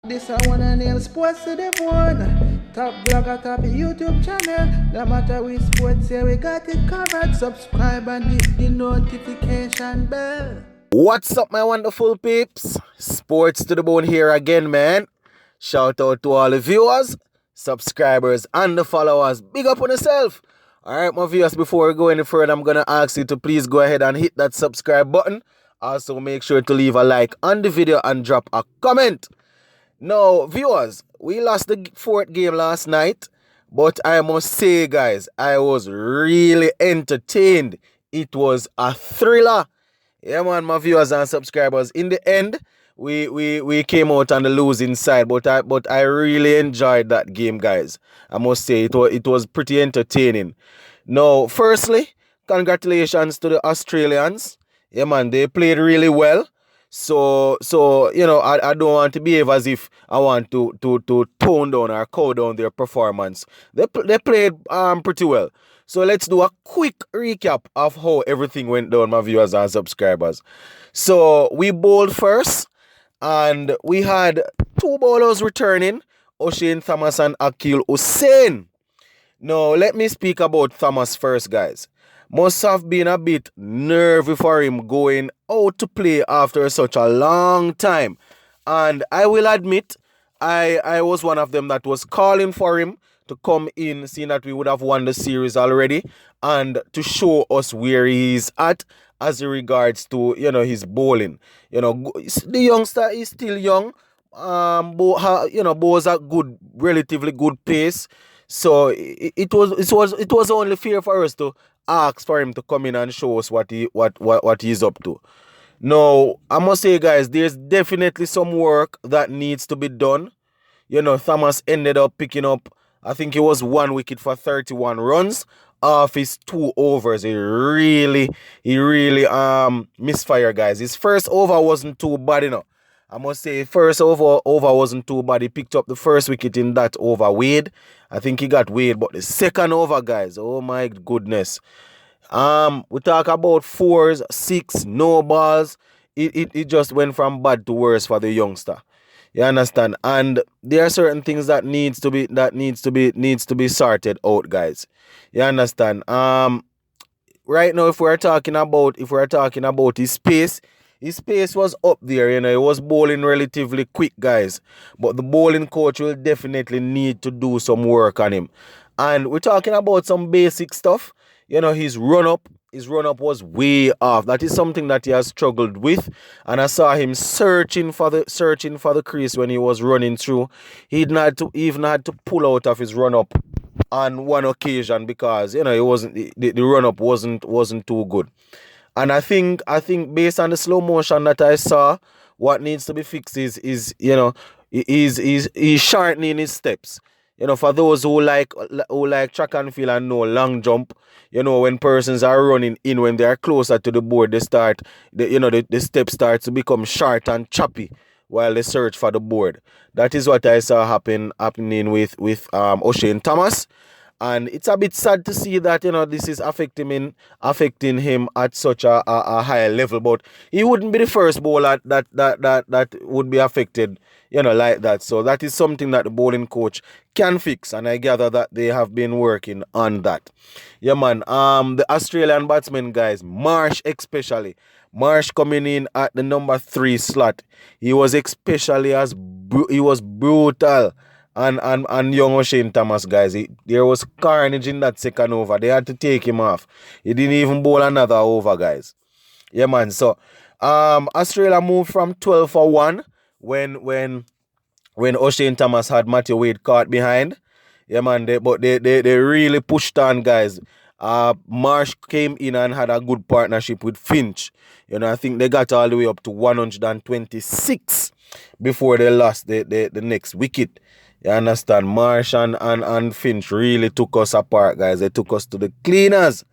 This I wanna nail sports to the bone. Top blogger, top YouTube channel. No matter which sports, here we got it covered. Subscribe and hit the notification bell. What's up, my wonderful peeps? Sports to the bone here again, man. Shout out to all the viewers, subscribers, and the followers. Big up on yourself. Alright, my viewers, before we go any further, I'm gonna ask you to please go ahead and hit that subscribe button. Also, make sure to leave a like on the video and drop a comment. Now, viewers, we lost the fourth game last night, but I must say, guys, I was really entertained. It was a thriller. Yeah, man, my viewers and subscribers. In the end, we came out on the losing side, but I really enjoyed that game, guys. I must say it was pretty entertaining. Now, firstly, congratulations to the Australians. Yeah, man, they played really well. So you know, I don't want to behave as if I want to tone down or cow down their performance. They played pretty well. So let's do a quick recap of how everything went down, my viewers and subscribers. So we bowled first, and we had two bowlers returning, Oshane Thomas and Oshane. Now let me speak about Thomas first, guys. Must have been a bit nervy for him going out to play after such a long time. And I will admit, I was one of them that was calling for him to come in, seeing that we would have won the series already, and to show us where he's at as regards to, you know, his bowling. You know, the youngster is still young. Bowls at good, relatively good pace. So it was only fair for us to ask for him to come in and show us what he's up to. Now, I must say, guys, there's definitely some work that needs to be done. You know, Thomas ended up picking up, I think it was 1 wicket for 31 runs off his 2 overs. He really misfired, guys. His first over wasn't too bad, you know. I must say, first over wasn't too bad. He picked up the first wicket in that over. Wade, I think he got Wade, but the second over, guys, oh my goodness. We talk about 4s, 6, no balls. It just went from bad to worse for the youngster. You understand? And there are certain things that needs to be sorted out, guys. You understand? Right now, if we're talking about his pace. His pace was up there, you know. He was bowling relatively quick, guys. But the bowling coach will definitely need to do some work on him. And we're talking about some basic stuff. You know, his run-up was way off. That is something that he has struggled with. And I saw him searching for the crease when he was running through. He even had to pull out of his run-up on one occasion because, you know, the run-up wasn't too good. And I think based on the slow motion that I saw, what needs to be fixed is you know, he's shortening his steps. You know, for those who like track and field and know long jump, you know, when persons are running in, when they are closer to the board, the steps start to become short and choppy while they search for the board. That is what I saw happening with Oshane Thomas. And it's a bit sad to see that, you know, this is affecting him at such a high level. But he wouldn't be the first bowler that would be affected, you know, like that. So that is something that the bowling coach can fix. And I gather that they have been working on that. Yeah, man. The Australian batsmen, guys, Marsh especially. Marsh coming in at the number 3 slot. He was brutal. And young Oshane Thomas, guys, there was carnage in that second over. They had to take him off. He didn't even bowl another over, guys. Yeah, man. So, Australia moved from 12 for 1 when Oshane Thomas had Matthew Wade caught behind. Yeah, man. They really pushed on, guys. Marsh came in and had a good partnership with Finch. You know, I think they got all the way up to 126 before they lost the next wicket. You understand? Marsh and Finch really took us apart, guys. They took us to the cleaners.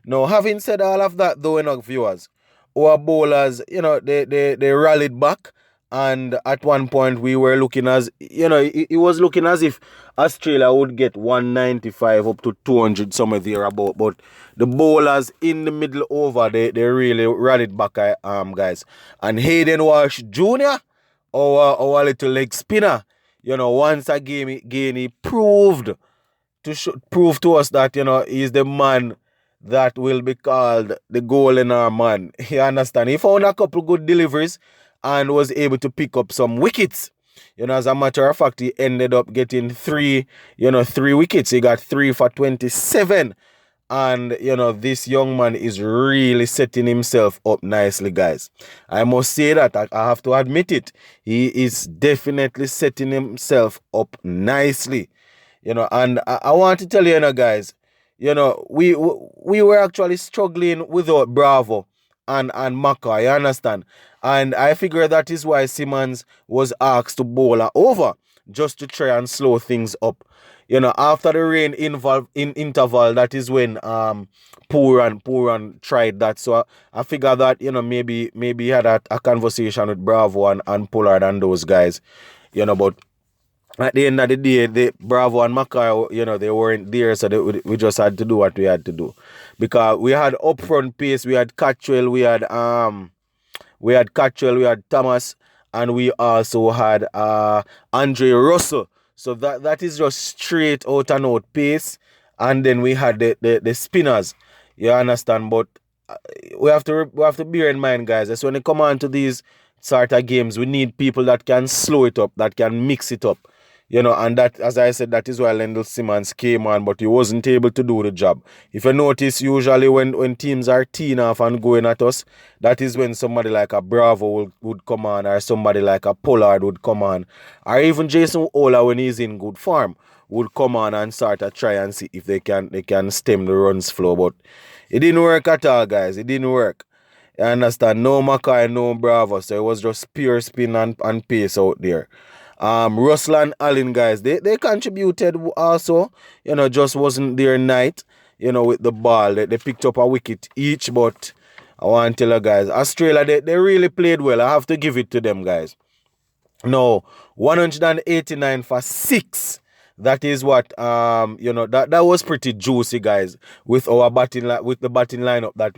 Now, having said all of that, though, enough viewers, our bowlers, you know, they rallied back. And at one point, we were looking as, you know, it was looking as if Australia would get 195 up to 200 somewhere thereabout. But the bowlers in the middle over, they really rallied back, guys. And Hayden Walsh Jr., our little leg spinner, once again he proved prove to us that he's the man that will be called the goal in our man. You understand? He found a couple good deliveries and was able to pick up some wickets. As a matter of fact, he ended up getting three wickets. He got 3 for 27. And this young man is really setting himself up nicely, guys. I must say that I have to admit it. He is definitely setting himself up nicely. And I want to tell you, guys, we were actually struggling without Bravo and Maka, you understand? And I figure that is why Simmons was asked to bowl her over, just to try and slow things up. After the rain interval, that is when Pooran tried that. So I figure that, maybe he had a conversation with Bravo and Pollard and those guys, but at the end of the day, the Bravo and Mackay, they weren't there, so we just had to do what we had to do. Because we had upfront pace, we had Catchwell, we had Thomas, and we also had Andre Russell. So that is just straight out and out pace. And then we had the spinners. You understand? But we have to bear in mind, guys, that's when they come on to these sort of games, we need people that can slow it up, that can mix it up. And that, as I said, that is why Lendl Simmons came on, but he wasn't able to do the job. If you notice, usually when teams are teeing off and going at us, that is when somebody like a Bravo would come on, or somebody like a Pollard would come on, or even Jason Ola, when he's in good form, would come on and start to try and see if they can stem the runs flow. But it didn't work at all, guys. It didn't work. You understand? No Mackay, no Bravo, so it was just pure spin and pace out there. Russell and Allen, guys, they contributed also, just wasn't their night, with the ball. They picked up a wicket each, but I want to tell you guys, Australia, they really played well. I have to give it to them, guys. No, 189 for 6. That is what that was pretty juicy, guys, with our with the batting lineup that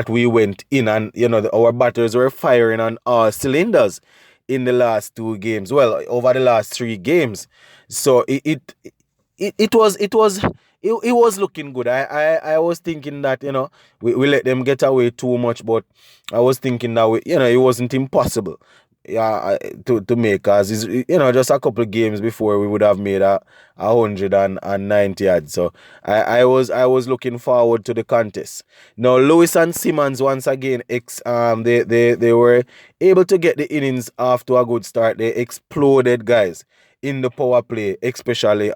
we went in, and our batters were firing on all cylinders in the last 2 games. Well, over the last 3 games. So it was looking good. I was thinking that, we let them get away too much, but I was thinking that it wasn't impossible to make, as is, just a couple of games before we would have made 190 yards. So I was looking forward to the contest. Now Lewis and Simmons, once again, they were able to get the innings off to a good start. They exploded, guys, in the power play, especially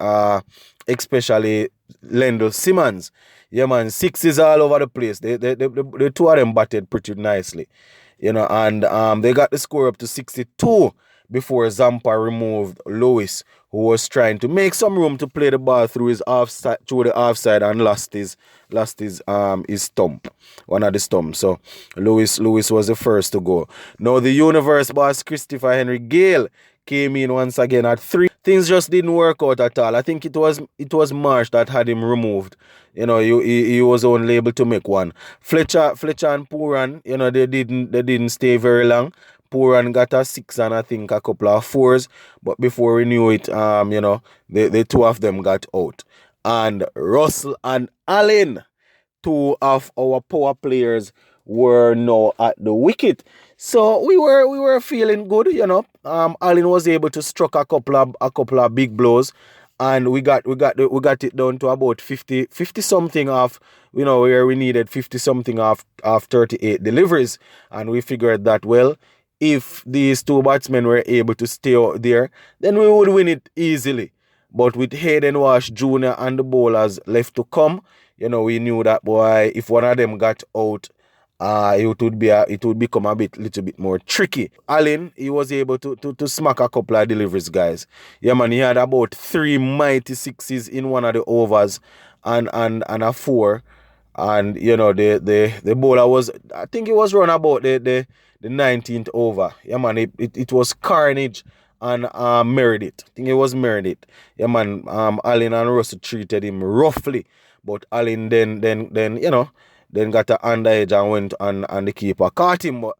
Lendl Simmons. Yeah, man, 6s all over the place. The 2 of them batted pretty nicely. And they got the score up to 62 before Zampa removed Lewis, who was trying to make some room to play the ball through the offside and lost his stump, one of the stumps. So Lewis was the first to go. Now the universe boss Christopher Henry Gale came in once again at 3. Things just didn't work out at all. I think it was Marsh that had him removed. He was only able to make 1. Fletcher and Pooran, they didn't stay very long. Pooran got a 6 and I think a couple of 4s, but before we knew it, the 2 of them got out. And Russell and Allen, 2 of our power players, were now at the wicket. So we were feeling good, Allen was able to struck a couple of big blows, and we got it down to about 50 something off, where we needed 50 something off 38 deliveries. And we figured that, well, if these 2 batsmen were able to stay out there, then we would win it easily. But with Hayden Walsh Jr. and the bowlers left to come, we knew that, boy, if one of them got out, it would become little bit more tricky. Allen, he was able to smack a couple of deliveries, guys. Yeah, man, he had about 3 mighty 6s in one of the overs and a 4. And the bowler was, I think it was run about the 19th over. Yeah, man, it was carnage and Meredith. I think it was Meredith. Yeah, man, Allen and Russell treated him roughly, but Allen then got an underedge and went and the keeper caught him. But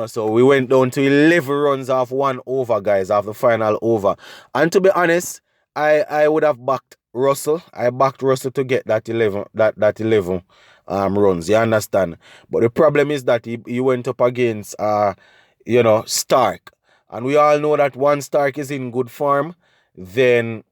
So we went down to 11 runs off 1 over, guys, off the final over. And to be honest, I would have backed Russell. I backed Russell to get that 11 runs. You understand? But the problem is that he went up against STARC. And we all know that once STARC is in good form, then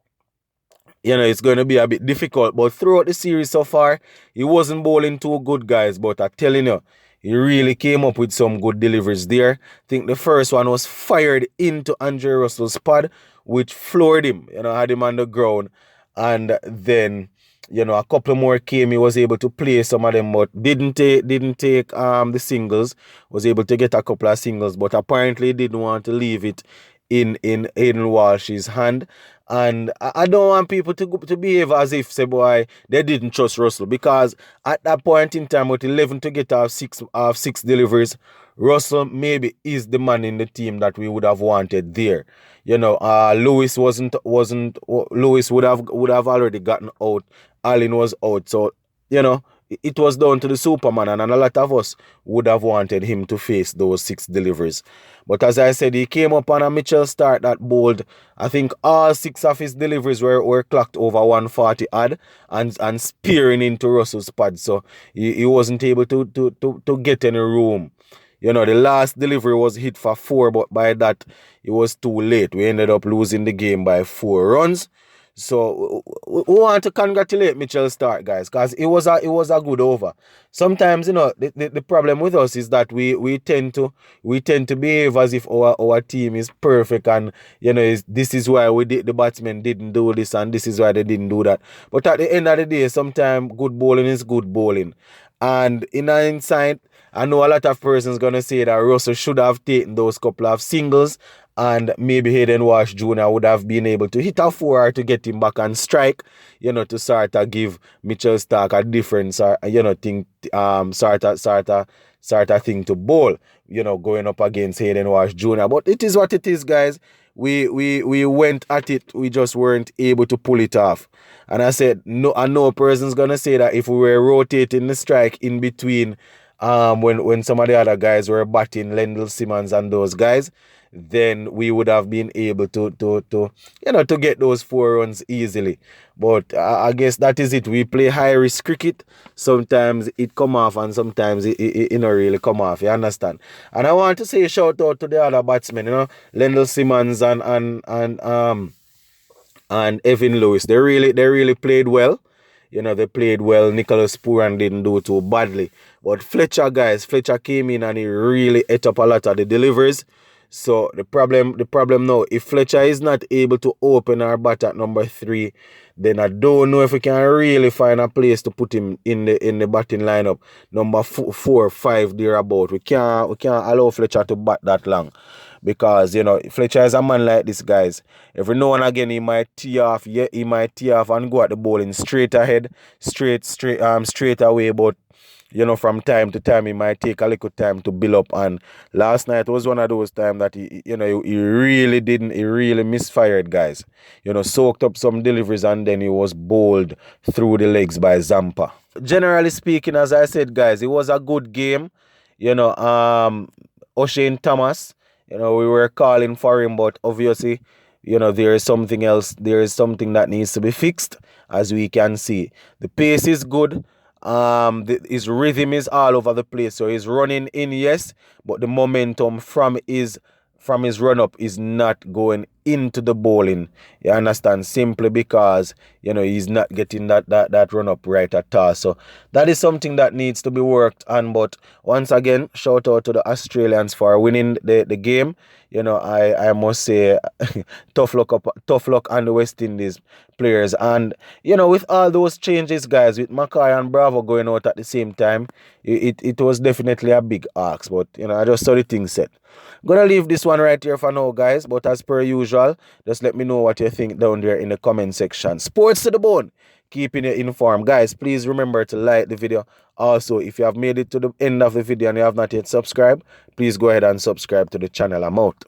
it's going to be a bit difficult. But throughout the series so far, he wasn't bowling too good, guys. But I'm telling you, he really came up with some good deliveries there. I think the first one was fired into Andre Russell's pad, which floored him, had him on the ground. And then, a couple more came. He was able to play some of them, but didn't take the singles. Was able to get a couple of singles, but apparently didn't want to leave it in Aiden Walsh's hand. And I don't want people to behave as if, say, boy, they didn't trust Russell, because at that point in time, with 11 to get off six deliveries, Russell maybe is the man in the team that we would have wanted there. Lewis Lewis would have already gotten out. Allen was out, so it was down to the Superman, and a lot of us would have wanted him to face those 6 deliveries. But as I said, he came up on a Mitchell Starc that bowled. I think all 6 of his deliveries were clocked over 140 odd and spearing into Russell's pad, so he wasn't able to get any room. The last delivery was hit for 4, but by that, it was too late. We ended up losing the game by 4 runs. So we want to congratulate Mitchell Starc, guys, because it was a good over. Sometimes, the problem with us is that we tend to behave as if our team is perfect, and this is why the batsmen didn't do this, and this is why they didn't do that. But at the end of the day, sometimes good bowling is good bowling. And in hindsight, I know a lot of persons gonna say that Russell should have taken those couple of singles, and maybe Hayden Walsh Jr. would have been able to hit a 4 to get him back on strike, to sort of give Mitchell Starc a different sort of thing to bowl, going up against Hayden Walsh Jr. But it is what it is, guys. We went at it, we just weren't able to pull it off. And I said, no, I know a person's gonna say that if we were rotating the strike in between when some of the other guys were batting, Lendl Simmons and those guys, then we would have been able to get those 4 runs easily. But I guess that is it. We play high risk cricket. Sometimes it come off, and sometimes it don't really come off. You understand? And I want to say a shout out to the other batsmen. Lendl Simmons and Evan Lewis. They really played well. They played well. Nicholas Pooran didn't do too badly. But Fletcher came in and he really ate up a lot of the deliveries. So the problem now, if Fletcher is not able to open our bat at number 3, then I don't know if we can really find a place to put him in the batting lineup. Number 4, 5 thereabout. We can't allow Fletcher to bat that long. Because, Fletcher is a man like this, guys. Every now and again, he might tee off. Yeah, he might tee off and go at the bowling straight ahead, straight away. But, from time to time, he might take a little time to build up. And last night was one of those times that he really misfired, guys. Soaked up some deliveries, and then he was bowled through the legs by Zampa. Generally speaking, as I said, guys, it was a good game. Oshane Thomas, we were calling for him, but obviously, there is something else. There is something that needs to be fixed, as we can see. The pace is good. His rhythm is all over the place. So he's running in, yes, but the momentum from his run-up is not going into the bowling. You understand? Simply because, he's not getting that run-up right at all. So that is something that needs to be worked on. But once again, shout out to the Australians for winning the game. I must say, tough luck on the West Indies players. And, with all those changes, guys, with Mackay and Bravo going out at the same time, it was definitely a big ask. But, I just saw the thing set. Gonna leave this one right here for now, guys. But as per usual, just let me know what you think down there in the comment section. Sports to the bone, keeping you informed. Guys, please remember to like the video. Also, if you have made it to the end of the video and you have not yet subscribed, please go ahead and subscribe to the channel. I'm out.